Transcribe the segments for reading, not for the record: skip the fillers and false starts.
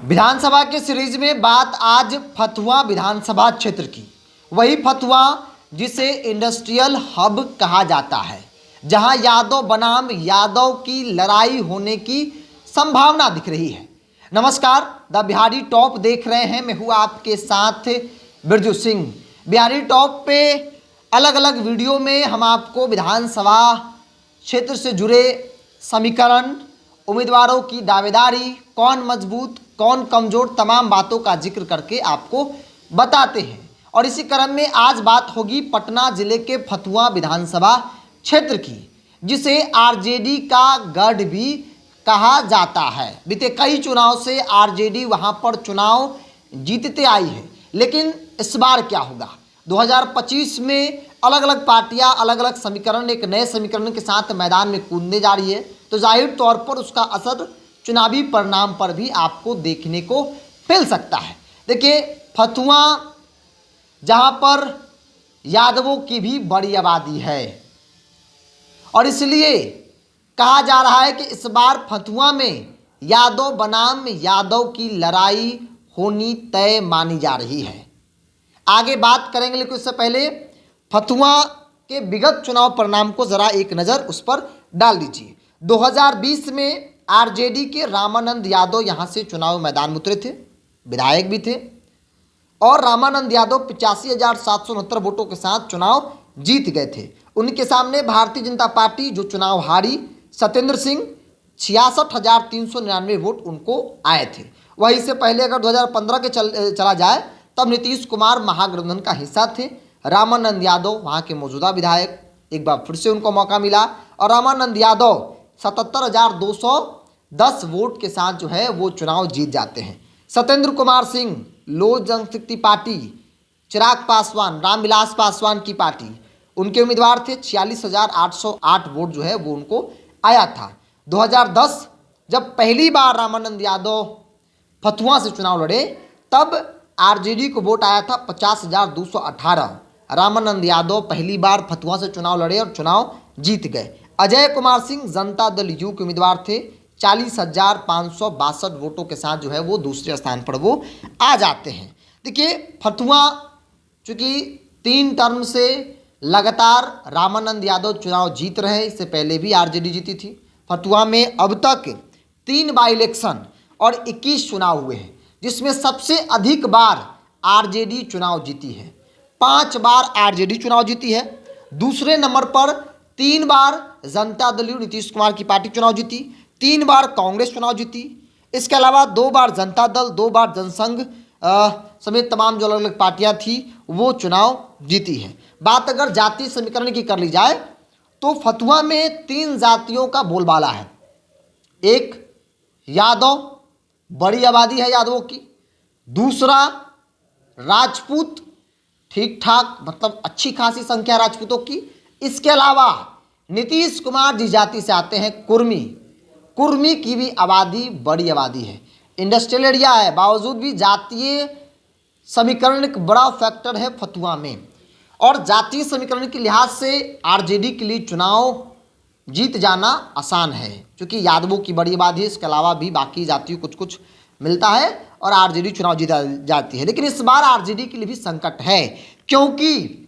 विधानसभा के सीरीज में बात आज फतुहा विधानसभा क्षेत्र की, वही फतुहा जिसे इंडस्ट्रियल हब कहा जाता है, जहां यादव बनाम यादव की लड़ाई होने की संभावना दिख रही है। नमस्कार, द बिहारी टॉप देख रहे हैं। मैं हूं आपके साथ बिरजू सिंह। बिहारी टॉप पे अलग अलग वीडियो में हम आपको विधानसभा क्षेत्र से जुड़े समीकरण, उम्मीदवारों की दावेदारी, कौन मजबूत कौन कमजोर, तमाम बातों का जिक्र करके आपको बताते हैं। और इसी क्रम में आज बात होगी पटना जिले के फतुहा विधानसभा क्षेत्र की, जिसे आरजेडी का गढ़ भी कहा जाता है। बीते कई चुनाव से आरजेडी वहां पर चुनाव जीतते आई है, लेकिन इस बार क्या होगा? 2025 में अलग अलग पार्टियां अलग अलग समीकरण, एक नए समीकरण के साथ मैदान में कूदने जा रही है, तो जाहिर तौर पर उसका असर चुनावी परिणाम पर भी आपको देखने को मिल सकता है। देखिए, फतुहा जहां पर यादवों की भी बड़ी आबादी है और इसलिए कहा जा रहा है कि इस बार फतुहा में यादव बनाम यादव की लड़ाई होनी तय मानी जा रही है। आगे बात करेंगे, लेकिन उससे पहले फतुहा के विगत चुनाव परिणाम को जरा एक नज़र उस पर डाल दीजिए। 2020 में आरजेडी के रामानंद यादव यहां से चुनाव मैदान में उतरे थे, विधायक भी थे, और रामानंद यादव 85,769 वोटों के साथ चुनाव जीत गए थे। उनके सामने भारतीय जनता पार्टी जो चुनाव हारी, सत्येंद्र सिंह 66,399 वोट उनको आए थे। वहीं से पहले अगर 2015 के चला जाए, तब नीतीश कुमार महागठबंधन का हिस्सा थे। रामानंद यादव वहां के मौजूदा विधायक, एक बार फिर से उनको मौका मिला और रामानंद यादव 77,210 वोट के साथ जो है वो चुनाव जीत जाते हैं। सत्येंद्र कुमार सिंह, लोक जनशक्ति पार्टी, चिराग पासवान, रामविलास पासवान की पार्टी, उनके उम्मीदवार थे। 46,808 वोट जो है वो उनको आया था। 2010 जब पहली बार रामानंद यादव फतुहा से चुनाव लड़े, तब आरजेडी को वोट आया था 50,218। रामानंद यादव पहली बार फतुहा से चुनाव लड़े और चुनाव जीत गए। अजय कुमार सिंह जनता दल यू के उम्मीदवार थे। 40,562 वोटों के साथ जो है वो दूसरे स्थान पर वो आ जाते हैं। देखिए, फतुहा चूंकि 3 टर्म से लगातार रामानंद यादव चुनाव जीत रहे हैं, इससे पहले भी आरजेडी जीती थी। फतुहा में अब तक 3 बाई इलेक्शन और 21 चुनाव हुए हैं, जिसमें सबसे अधिक बार आरजेडी चुनाव जीती है। 5 बार आरजेडी चुनाव जीती है। दूसरे नंबर पर 3 बार जनता दल यू नीतीश कुमार की पार्टी चुनाव जीती, 3 बार कांग्रेस चुनाव जीती। इसके अलावा 2 बार जनता दल, 2 बार जनसंघ समेत तमाम जो अलग अलग पार्टियां थी वो चुनाव जीती है। बात अगर जातीय समीकरण की कर ली जाए, तो फतुहा में 3 जातियों का बोलबाला है। एक, यादव, बड़ी आबादी है यादवों की। दूसरा, राजपूत, ठीक ठाक, मतलब अच्छी खासी संख्या राजपूतों की। इसके अलावा नीतीश कुमार जिस जाति से आते हैं, कुर्मी, कुर्मी की भी आबादी बड़ी आबादी है। इंडस्ट्रियल एरिया है, बावजूद भी जातीय समीकरण एक बड़ा फैक्टर है फतुहा में। और जातीय समीकरण के लिहाज से आरजेडी के लिए चुनाव जीत जाना आसान है, क्योंकि यादवों की बड़ी आबादी है। इसके अलावा भी बाकी जातियों कुछ कुछ मिलता है और आरजेडी चुनाव जीता जाती है। लेकिन इस बार आरजेडी के लिए भी संकट है, क्योंकि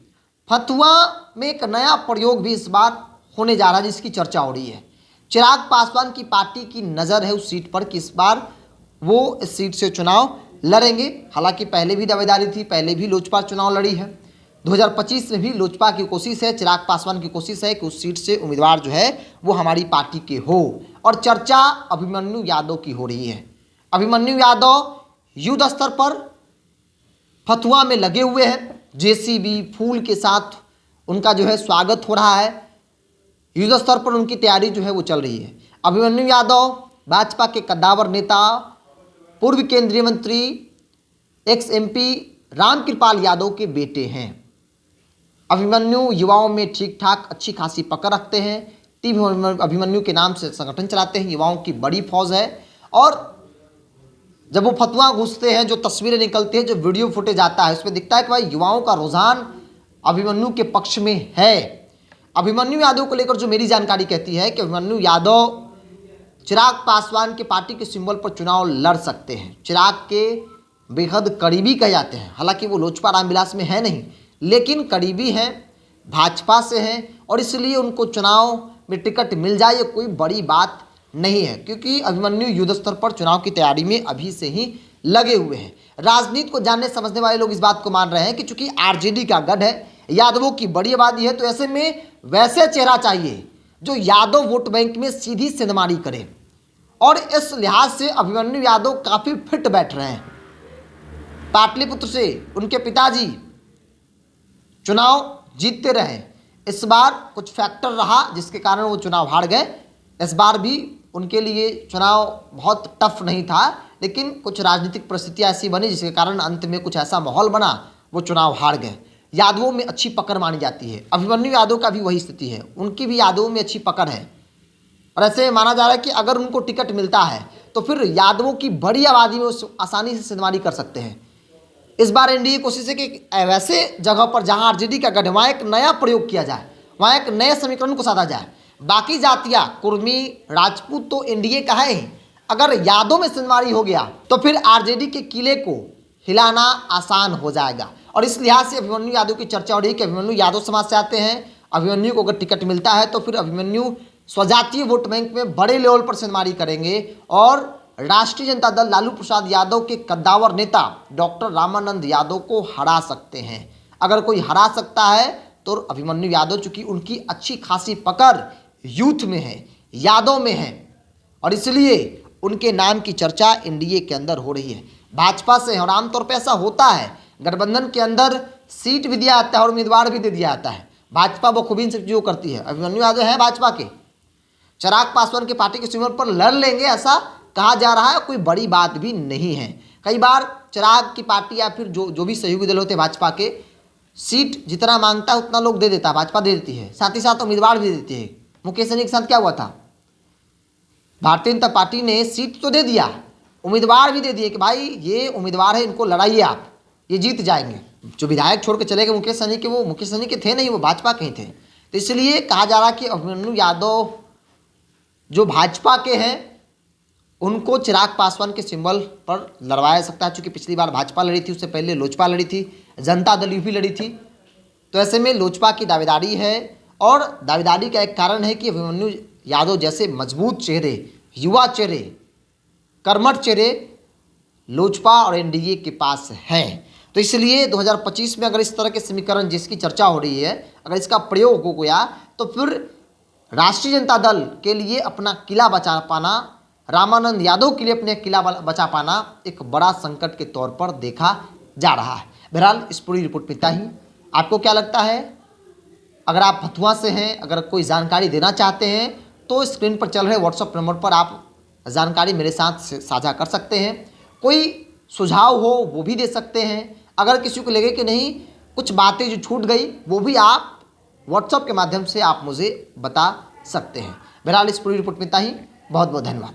फतुहा में एक नया प्रयोग भी इस बार होने जा रहा है, जिसकी चर्चा हो रही है। चिराग पासवान की पार्टी की नज़र है उस सीट पर कि इस बार वो इस सीट से चुनाव लड़ेंगे। हालांकि पहले भी दावेदारी थी, पहले भी लोजपा चुनाव लड़ी है। 2025 में भी लोजपा की कोशिश है, चिराग पासवान की कोशिश है कि उस सीट से उम्मीदवार जो है वो हमारी पार्टी के हो। और चर्चा अभिमन्यु यादव की हो रही है। अभिमन्यु यादव युद्ध स्तर पर फतुहा में लगे हुए हैं। जेसीबी, फूल के साथ उनका जो है स्वागत हो रहा है। युद्ध स्तर पर उनकी तैयारी जो है वो चल रही है। अभिमन्यु यादव भाजपा के कद्दावर नेता, पूर्व केंद्रीय मंत्री, एक्स एमपी रामकृपाल यादव के बेटे हैं। अभिमन्यु युवाओं में ठीक ठाक अच्छी खासी पकड़ रखते हैं। टीम अभिमन्यु के नाम से संगठन चलाते हैं। युवाओं की बड़ी फौज है। और जब वो फतुहा घुसते हैं, जो तस्वीरें निकलती हैं, जो वीडियो फुटेज आता है, उसमें दिखता है कि भाई युवाओं का रुझान अभिमन्यु के पक्ष में है। अभिमन्यु यादव को लेकर जो मेरी जानकारी कहती है कि अभिमन्यु यादव चिराग पासवान के पार्टी के सिंबल पर चुनाव लड़ सकते हैं। चिराग के बेहद करीबी कहे जाते हैं, हालांकि वो लोजपा रामविलास में है नहीं, लेकिन करीबी हैं, भाजपा से हैं और इसलिए उनको चुनाव में टिकट मिल जाए ये कोई बड़ी बात नहीं है, क्योंकि अभिमन्यु युद्ध स्तर पर चुनाव की तैयारी में अभी से ही लगे हुए हैं। राजनीति को जानने समझने वाले लोग इस बात को मान रहे हैं कि चूंकि आरजेडी का गढ़ है, यादवों की बड़ी आबादी है, तो ऐसे में वैसे चेहरा चाहिए जो यादव वोट बैंक में सीधी सेंधमारी करे, और इस लिहाज से अभिमन्यु यादव काफ़ी फिट बैठ रहे हैं। पाटलिपुत्र से उनके पिताजी चुनाव जीतते रहे, इस बार कुछ फैक्टर रहा जिसके कारण वो चुनाव हार गए। इस बार भी उनके लिए चुनाव बहुत टफ नहीं था, लेकिन कुछ राजनीतिक परिस्थितियाँ ऐसी बनी जिसके कारण अंत में कुछ ऐसा माहौल बना, वो चुनाव हार गए। यादवों में अच्छी पकड़ मानी जाती है, अभिमन्यु यादव का भी वही स्थिति है, उनकी भी यादवों में अच्छी पकड़ है, और ऐसे माना जा रहा है कि अगर उनको टिकट मिलता है तो फिर यादवों की बड़ी आबादी में आसानी से सेंधमारी कर सकते हैं। इस बार एनडीए कोशिश है कि वैसे जगह पर जहां आरजेडी का गढ़, वहाँ एक नया प्रयोग किया जाए, वहाँ एक नए समीकरण को साधा जाए। बाकी जातियाँ कुर्मी राजपूत तो एनडीए का है ही, अगर यादव में सेंधमारी हो गया तो फिर आरजेडी के किले को हिलाना आसान हो जाएगा, और इस लिहाज से अभिमन्यु यादव की चर्चा हो रही है कि अभिमन्यु यादव समाज से आते हैं, अभिमन्यु को अगर टिकट मिलता है तो फिर अभिमन्यु स्वजातीय वोट बैंक में बड़े लेवल पर सेंधमारी करेंगे और राष्ट्रीय जनता दल लालू प्रसाद यादव के कद्दावर नेता डॉक्टर रामानंद यादव को हरा सकते हैं। अगर कोई हरा सकता है तो अभिमन्यु यादव, चूंकि उनकी अच्छी खासी पकड़ यूथ में है, यादव में है, और इसलिए उनके नाम की चर्चा एनडीए के अंदर हो रही है। भाजपा से, और आमतौर पर ऐसा होता है, गठबंधन के अंदर सीट भी दिया जाता है और उम्मीदवार भी दे दिया जाता है। भाजपा बखूबी से जो करती है, अभिमन्यु यादव है भाजपा के, चिराग पासवान के पार्टी के सिंबल पर लड़ लेंगे ऐसा कहा जा रहा है, कोई बड़ी बात भी नहीं है। कई बार चिराग की पार्टी या फिर जो भी सहयोगी दल होते हैं भाजपा के, सीट जितना मांगता है उतना लोग दे देता है, भाजपा दे देती है, साथ ही साथ उम्मीदवार भी दे देती है। मुकेश सहनी के साथ क्या हुआ था, भारतीय जनता पार्टी ने सीट तो दे दिया, उम्मीदवार भी दे दिए कि भाई ये उम्मीदवार है, इनको लड़ाइए आप, ये जीत जाएंगे। जो विधायक छोड़ के चले गए मुकेश सहनी के, वो मुकेश सहनी के थे नहीं, वो भाजपा के ही थे। तो इसलिए कहा जा रहा है कि अभिमन्यु यादव जो भाजपा के हैं उनको चिराग पासवान के सिंबल पर लड़वाया सकता है, चूँकि पिछली बार भाजपा लड़ी थी, उससे पहले लोजपा लड़ी थी, जनता दल भी लड़ी थी। तो ऐसे में लोजपा की दावेदारी है, और दावेदारी का एक कारण है कि अभिमन्यु यादव जैसे मजबूत चेहरे, युवा चेहरे, कर्मठ चेहरे लोजपा और एनडीए के पास हैं। तो इसलिए 2025 में अगर इस तरह के समीकरण जिसकी चर्चा हो रही है, अगर इसका प्रयोग हो गया तो फिर राष्ट्रीय जनता दल के लिए अपना किला बचा पाना, रामानंद यादव के लिए अपने किला बचा पाना एक बड़ा संकट के तौर पर देखा जा रहा है। बहरहाल इस पूरी रिपोर्ट में इतना ही। आपको क्या लगता है? अगर आप फतुआ से हैं, अगर कोई जानकारी देना चाहते हैं तो स्क्रीन पर चल रहे व्हाट्सएप नंबर पर आप जानकारी मेरे साथ साझा कर सकते हैं। कोई सुझाव हो वो भी दे सकते हैं। अगर किसी को लगे कि नहीं कुछ बातें जो छूट गई वो भी आप व्हाट्सएप के माध्यम से आप मुझे बता सकते हैं। बहरहाल इस पूरी रिपोर्ट में इतना ही। बहुत बहुत धन्यवाद।